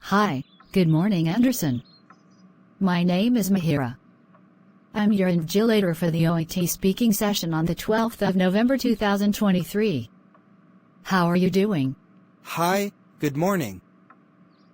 Hi, good morning Anderson. My name is Mihiraa. I'm your invigilator for the OET-speaking session on the 12th of November 2023. How are you doing? Hi, good morning.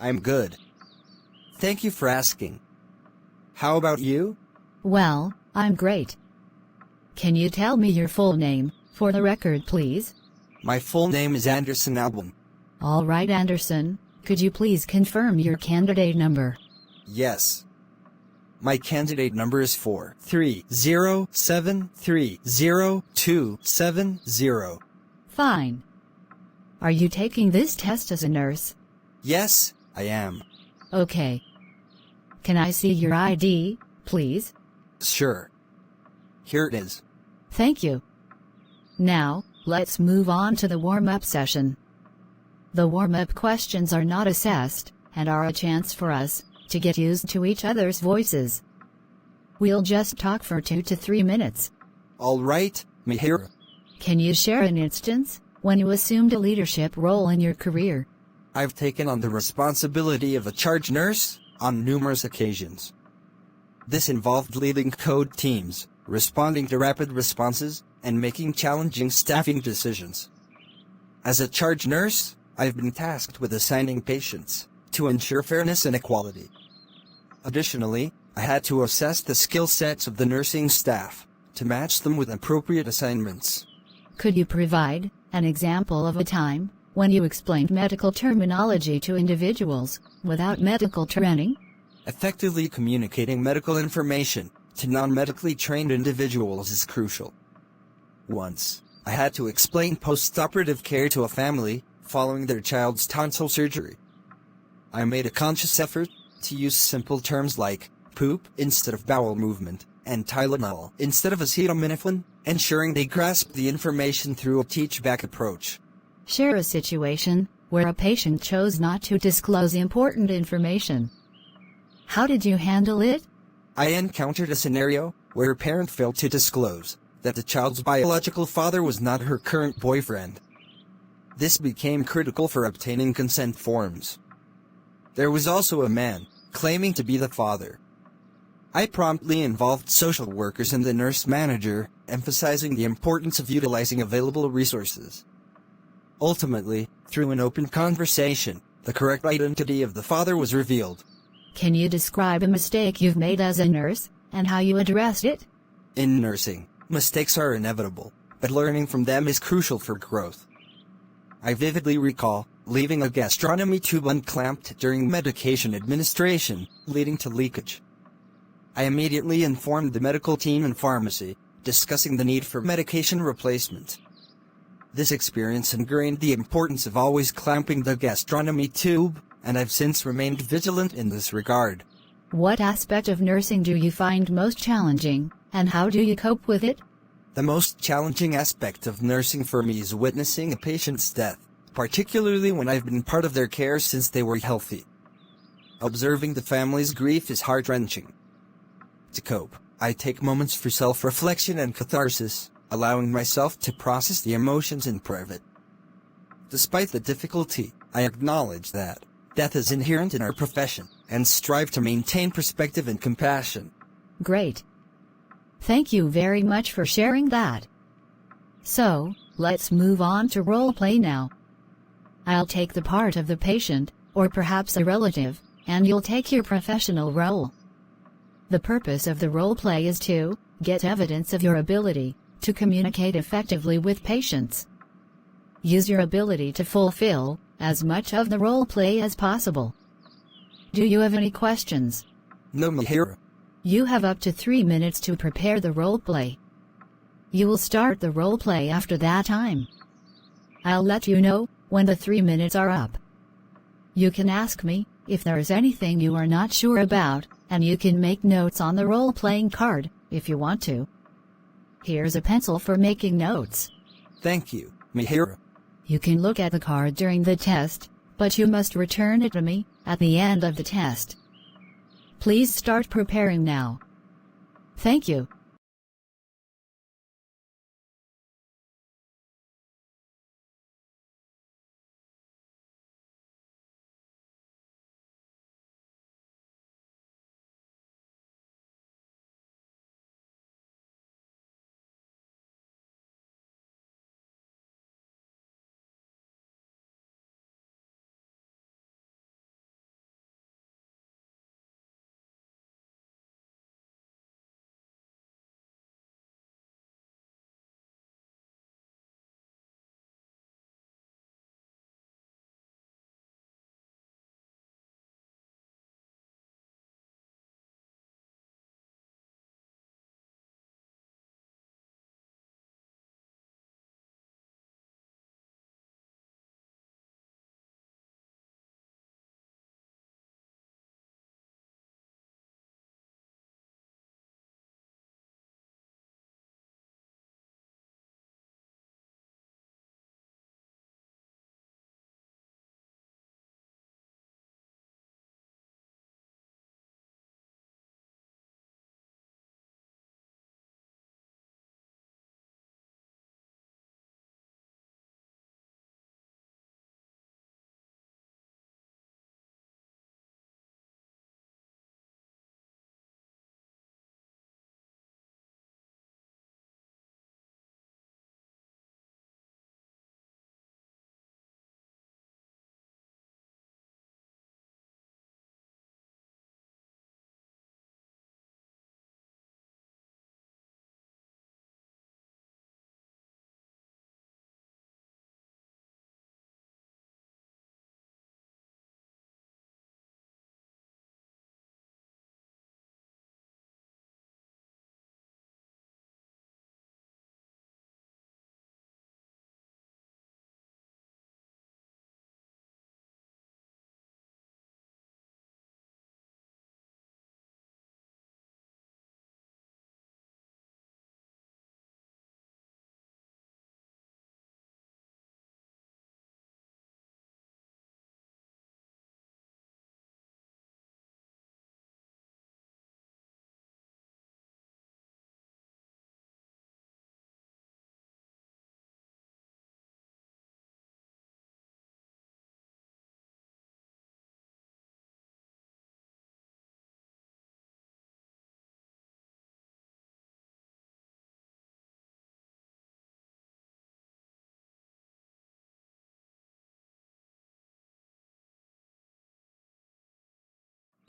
I'm good. Thank you for asking. How about you? Well, I'm great. Can you tell me your full name, for the record please? My full name is Anderson Album. All right Anderson, could you please confirm your candidate number? Yes. My candidate number is 430730270. Fine. Are you taking this test as a nurse? Yes, I am. Okay. Can I see your ID, please? Sure. Here it is. Thank you. Now, let's move on to the warm-up session. The warm-up questions are not assessed, and are a chance for us to get used to each other's voices. We'll just talk for 2 to 3 minutes. All right, Mihiraa. Can you share an instance when you assumed a leadership role in your career? I've taken on the responsibility of a charge nurse on numerous occasions. This involved leading code teams, responding to rapid responses, and making challenging staffing decisions. As a charge nurse, I've been tasked with assigning patients to ensure fairness and equality. Additionally, I had to assess the skill sets of the nursing staff to match them with appropriate assignments. Could you provide an example of a time when you explained medical terminology to individuals without medical training? Effectively communicating medical information to non-medically trained individuals is crucial. Once, I had to explain post-operative care to a family following their child's tonsil surgery. I made a conscious effort to use simple terms like poop instead of bowel movement and Tylenol instead of acetaminophen, ensuring they grasped the information through a teach-back approach. Share a situation where a patient chose not to disclose important information. How did you handle it? I encountered a scenario where a parent failed to disclose that the child's biological father was not her current boyfriend. This became critical for obtaining consent forms. There was also a man claiming to be the father. I promptly involved social workers and the nurse manager, emphasizing the importance of utilizing available resources. Ultimately, through an open conversation, the correct identity of the father was revealed. Can you describe a mistake you've made as a nurse, and how you addressed it? In nursing, mistakes are inevitable, but learning from them is crucial for growth. I vividly recall leaving a gastrostomy tube unclamped during medication administration, leading to leakage. I immediately informed the medical team and pharmacy, discussing the need for medication replacement. This experience ingrained the importance of always clamping the gastrostomy tube, and I've since remained vigilant in this regard. What aspect of nursing do you find most challenging, and how do you cope with it? The most challenging aspect of nursing for me is witnessing a patient's death, particularly when I've been part of their care since they were healthy. Observing the family's grief is heart-wrenching. To cope, I take moments for self-reflection and catharsis, allowing myself to process the emotions in private. Despite the difficulty, I acknowledge that death is inherent in our profession, and strive to maintain perspective and compassion. Great. Thank you very much for sharing that. So, let's move on to role play now. I'll take the part of the patient, or perhaps a relative, and you'll take your professional role. The purpose of the role play is to get evidence of your ability to communicate effectively with patients. Use your ability to fulfill as much of the role play as possible. Do you have any questions? No, Mihiraa. You have up to 3 minutes to prepare the role play. You will start the role play after that time. I'll let you know when the 3 minutes are up. You can ask me if there is anything you are not sure about, and you can make notes on the role-playing card if you want to. Here's a pencil for making notes. Thank you, Mihiraa. You can look at the card during the test, but you must return it to me at the end of the test. Please start preparing now. Thank you.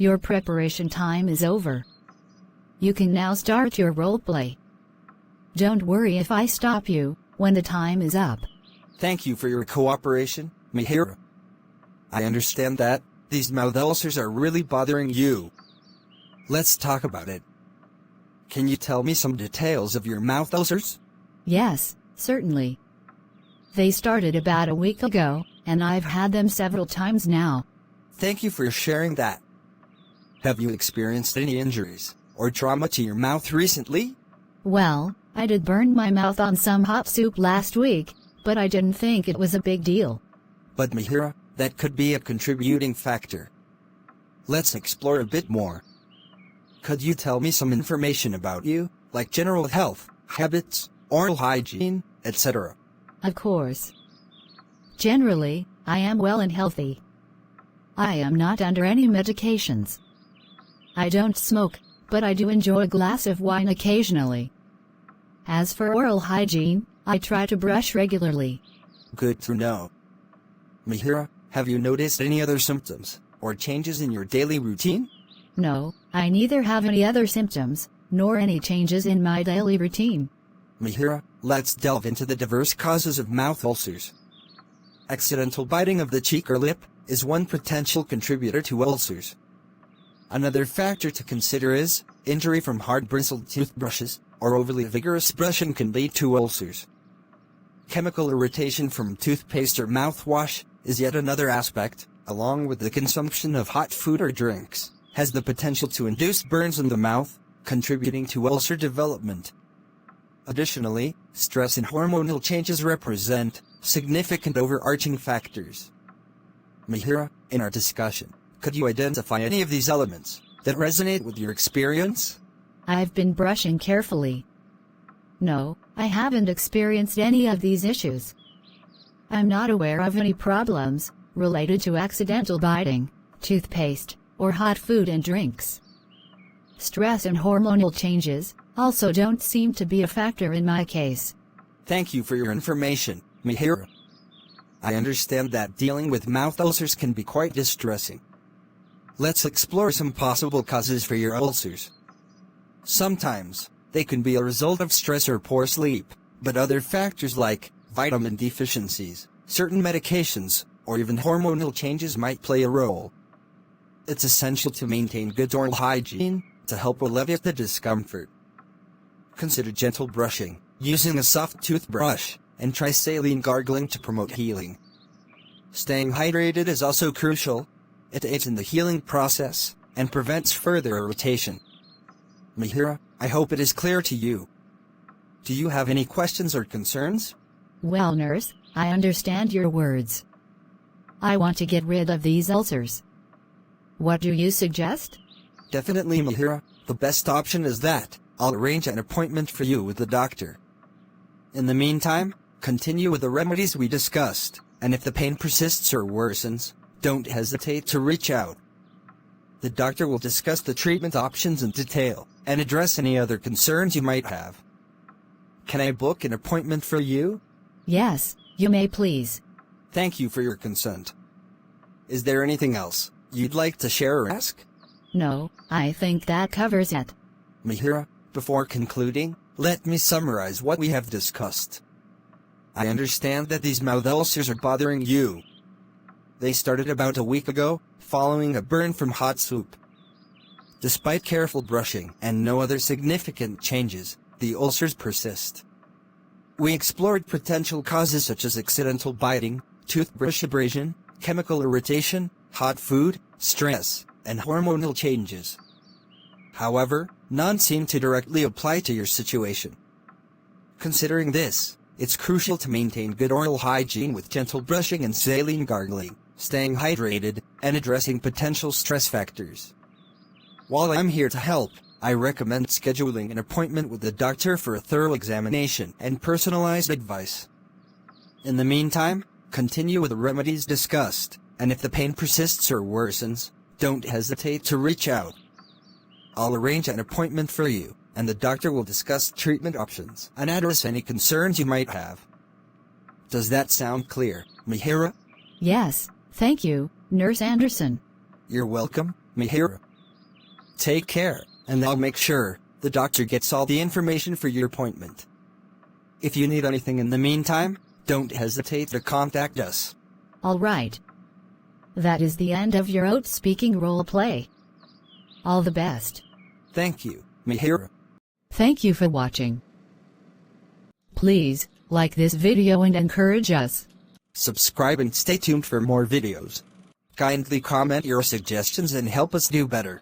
Your preparation time is over. You can now start your roleplay. Don't worry if I stop you when the time is up. Thank you for your cooperation, Mihiraa. I understand that these mouth ulcers are really bothering you. Let's talk about it. Can you tell me some details of your mouth ulcers? Yes, certainly. They started about a week ago, and I've had them several times now. Thank you for sharing that. Have you experienced any injuries or trauma to your mouth recently? Well, I did burn my mouth on some hot soup last week, but I didn't think it was a big deal. But Mihiraa, that could be a contributing factor. Let's explore a bit more. Could you tell me some information about you, like general health, habits, oral hygiene, etc.? Of course. Generally, I am well and healthy. I am not under any medications. I don't smoke, but I do enjoy a glass of wine occasionally. As for oral hygiene, I try to brush regularly. Good to know. Mihiraa, have you noticed any other symptoms or changes in your daily routine? No, I neither have any other symptoms, nor any changes in my daily routine. Mihiraa, let's delve into the diverse causes of mouth ulcers. Accidental biting of the cheek or lip is one potential contributor to ulcers. Another factor to consider is injury from hard bristled toothbrushes or overly vigorous brushing can lead to ulcers. Chemical irritation from toothpaste or mouthwash is yet another aspect, along with the consumption of hot food or drinks, has the potential to induce burns in the mouth, contributing to ulcer development. Additionally, stress and hormonal changes represent significant overarching factors. Mihiraa, in our discussion, could you identify any of these elements that resonate with your experience? I've been brushing carefully. No, I haven't experienced any of these issues. I'm not aware of any problems related to accidental biting, toothpaste, or hot food and drinks. Stress and hormonal changes also don't seem to be a factor in my case. Thank you for your information, Mihiraa. I understand that dealing with mouth ulcers can be quite distressing. Let's explore some possible causes for your ulcers. Sometimes, they can be a result of stress or poor sleep, but other factors like vitamin deficiencies, certain medications, or even hormonal changes might play a role. It's essential to maintain good oral hygiene to help alleviate the discomfort. Consider gentle brushing, using a soft toothbrush, and try saline gargling to promote healing. Staying hydrated is also crucial. It aids in the healing process and prevents further irritation. Mihiraa, I hope it is clear to you. Do you have any questions or concerns? Well, nurse, I understand your words. I want to get rid of these ulcers. What do you suggest? Definitely, Mihiraa. The best option is that I'll arrange an appointment for you with the doctor. In the meantime, continue with the remedies we discussed, and if the pain persists or worsens, don't hesitate to reach out. The doctor will discuss the treatment options in detail and address any other concerns you might have. Can I book an appointment for you? Yes, you may please. Thank you for your consent. Is there anything else you'd like to share or ask? No, I think that covers it. Mihiraa, before concluding, let me summarize what we have discussed. I understand that these mouth ulcers are bothering you. They started about a week ago, following a burn from hot soup. Despite careful brushing and no other significant changes, the ulcers persist. We explored potential causes such as accidental biting, toothbrush abrasion, chemical irritation, hot food, stress, and hormonal changes. However, none seem to directly apply to your situation. Considering this, it's crucial to maintain good oral hygiene with gentle brushing and saline gargling, staying hydrated, and addressing potential stress factors. While I'm here to help, I recommend scheduling an appointment with the doctor for a thorough examination and personalized advice. In the meantime, continue with the remedies discussed, and if the pain persists or worsens, don't hesitate to reach out. I'll arrange an appointment for you, and the doctor will discuss treatment options and address any concerns you might have. Does that sound clear, Mihiraa? Yes, thank you, Nurse Anderson. You're welcome, Mihiraa. Take care, and I'll make sure the doctor gets all the information for your appointment. If you need anything in the meantime, don't hesitate to contact us. Alright. That is the end of your OET-speaking roleplay. All the best. Thank you, Mihiraa. Thank you for watching. Please, like this video and encourage us. Subscribe and stay tuned for more videos. Kindly comment your suggestions and help us do better.